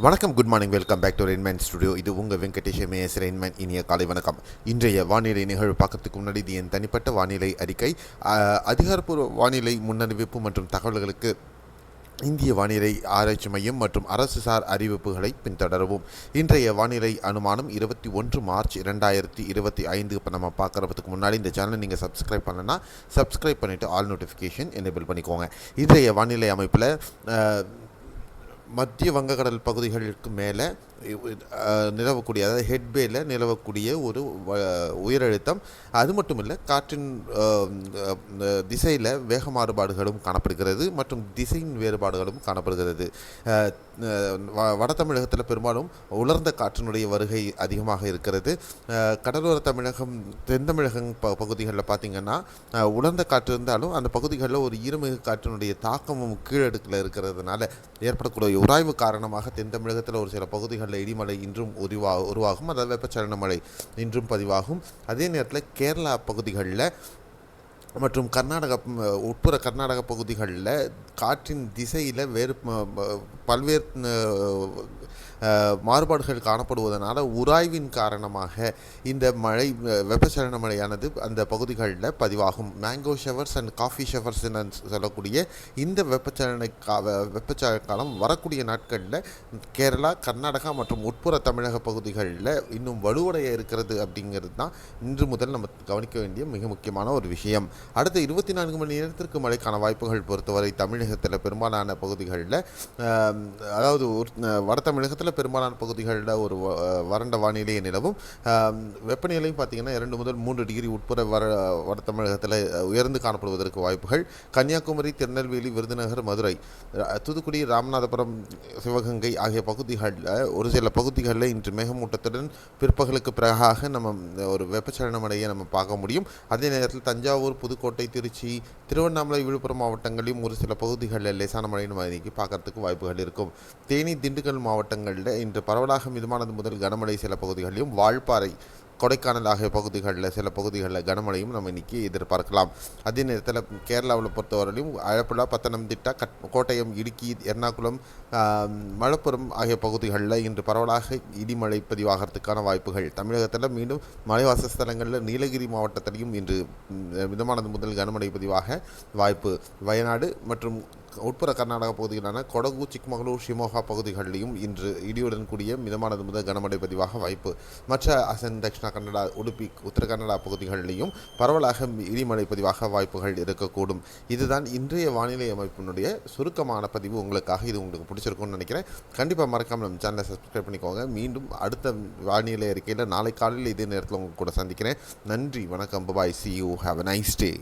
வணக்கம், good morning, welcome back to Rainman studio. இது உங்கள் வெங்கடேஷ் மேஸ் ரெயின்மேன். இனிய காலை வணக்கம். இன்றைய வானிலை நிகழ்வு பார்க்கறதுக்கு முன்னாடி இது என் தனிப்பட்ட வானிலை அறிக்கை. அதிகாரப்பூர்வ வானிலை முன்னறிவிப்பு மற்றும் தகவல்களுக்கு இந்திய வானிலை ஆராய்ச்சி மையம் மற்றும் அரசு சார் அறிவிப்புகளை பின்தொடரவும். இன்றைய வானிலை அனுமானம் 21 மார்ச் 2025. இப்போ நம்ம பார்க்குறதுக்கு முன்னாடி இந்த சேனலை நீங்கள் சப்ஸ்கிரைப் பண்ணலன்னா சப்ஸ்கிரைப் பண்ணிவிட்டு ஆல் நோட்டிஃபிகேஷன் எனேபிள் பண்ணிக்கோங்க. இன்றைய வானிலை அமைப்பில் மத்திய வங்கக்கடல் பகுதிகளுக்கு மேலே நிலவக்கூடிய, அதாவது ஹெட்பேயில் நிலவக்கூடிய ஒரு உயரழுத்தம். அது மட்டும் இல்லை, காற்றின் திசையில் வேக மாறுபாடுகளும் காணப்படுகிறது மற்றும் திசையின் வேறுபாடுகளும் காணப்படுகிறது. வட தமிழகத்தில் பெரும்பாலும் உலர்ந்த காற்றினுடைய வருகை அதிகமாக இருக்கிறது. கடலோர தமிழகம், தென் தமிழகம் பகுதிகளில் பார்த்திங்கன்னா உலர்ந்த காற்று இருந்தாலும் அந்த பகுதிகளில் ஒரு ஈரமிகு காற்றினுடைய தாக்கமும் கீழடுக்கில் இருக்கிறதுனால ஏற்படக்கூடிய உராய்வு காரணமாக தென் தமிழகத்தில் ஒரு சில பகுதிகளில் இடிமலை இன்றும் உருவாகும், அதாவது வெப்பச்சலன மழை இன்றும் பதிவாகும். அதே நேரத்தில் கேரளா பகுதிகளில் மற்றும் உட்புற கர்நாடக பகுதிகளில் காற்றின் திசையில் பல்வேறு மாறுபாடுகள் காணப்படுவதனால உராய்வின் காரணமாக இந்த மழை, வெப்பச்சலன மழையானது அந்த பகுதிகளில் பதிவாகும். Mango showers and coffee showers என சொல்லக்கூடிய இந்த வெப்பச்சலன காலம் வரக்கூடிய நாட்களில் கேரளா, கர்நாடகா மற்றும் உட்புற தமிழக பகுதிகளில் இன்னும் வலுவடைய இருக்கிறது. அப்படிங்கிறது தான் இன்று முதல் நம்ம கவனிக்க வேண்டிய மிக முக்கியமான ஒரு விஷயம். அடுத்த 24 மணி நேரத்திற்கு மழைக்கான வாய்ப்புகள் பொறுத்தவரை தமிழகத்தில் பெரும்பாலான பகுதிகளில், அதாவது வட தமிழகத்தில் பெரும்பாலான பகுதிகளில் ஒரு வறண்ட வானிலை நிலவும். வெப்பநிலையும் பார்த்திங்கன்னா 2 முதல் 3 டிகிரி உட்புற வட தமிழகத்தில் உயர்ந்து காணப்படுவதற்கு வாய்ப்புகள். கன்னியாகுமரி, திருநெல்வேலி, விருதுநகர், மதுரை, தூத்துக்குடி, ராமநாதபுரம், சிவகங்கை ஆகிய பகுதிகளில் ஒரு சில பகுதிகளில் இன்று மேகமூட்டத்துடன் பிற்பகலுக்கு பிறகாக நம்ம ஒரு வெப்பச்சலன மழையை நம்ம பார்க்க முடியும். அதே நேரத்தில் தஞ்சாவூர், புதுக்கோட்டை, திருச்சி, திருவண்ணாமலை, விழுப்புரம் மாவட்டங்களிலும் ஒரு சில பகுதிகளில் லேசான மழையின் மழைக்கு பார்க்கறதுக்கு வாய்ப்புகள் இருக்கும். தேனி, திண்டுக்கல் மாவட்டங்களில் இன்று பரவலாக மிதமானது முதல் கனமழை சில பகுதிகளிலும், வால்பாறை, கொடைக்கானல் ஆகிய பகுதிகளில் சில பகுதிகளில் கனமழையும் நம்ம இன்றைக்கி எதிர்பார்க்கலாம். அதே நேரத்தில் கேரளாவில் பொறுத்தவரையிலும் ஆலப்புழா, பத்தனம்திட்டா, கோட்டயம், இடுக்கி, எர்ணாகுளம், மலப்புரம் ஆகிய பகுதிகளில் இன்று பரவலாக இடிமழை பதிவாகிறதுக்கான வாய்ப்புகள். தமிழகத்தில் மீண்டும் மலைவாச ஸ்தலங்களில் நீலகிரி மாவட்டத்திலையும் இன்று மிதமானது முதல் கனமழை பதிவாக வாய்ப்பு. வயநாடு மற்றும் உட்புற கர்நாடக பகுதிகளான கொடகு, சிக்மகளூர், ஷிமோகா பகுதிகளிலையும் இன்று இடியுடன் கூடிய மிதமானது முதல் கனமழை பதிவாக வாய்ப்பு. மற்ற அசன், தட்சிண கன்னடா, உடுப்பி, உத்தர கன்னடா பகுதிகளிலையும் பரவலாக இடிமழை பதிவாக வாய்ப்புகள் இருக்கக்கூடும். இதுதான் இன்றைய வானிலை அமைப்பினுடைய சுருக்கமான பதிவு உங்களுக்காக. இது உங்களுக்கு பிடிச்சிருக்கும்னு நினைக்கிறேன். கண்டிப்பாக மறக்காமல் நம்ம சேனலை சப்ஸ்கிரைப் பண்ணிக்கோங்க. மீண்டும் அடுத்த வானிலை அறிக்கையில் நாளை காலையில் இதே நேரத்தில் உங்களுக்கு கூட சந்திக்கிறேன். நன்றி, வணக்கம், பாய், see you, have a nice day.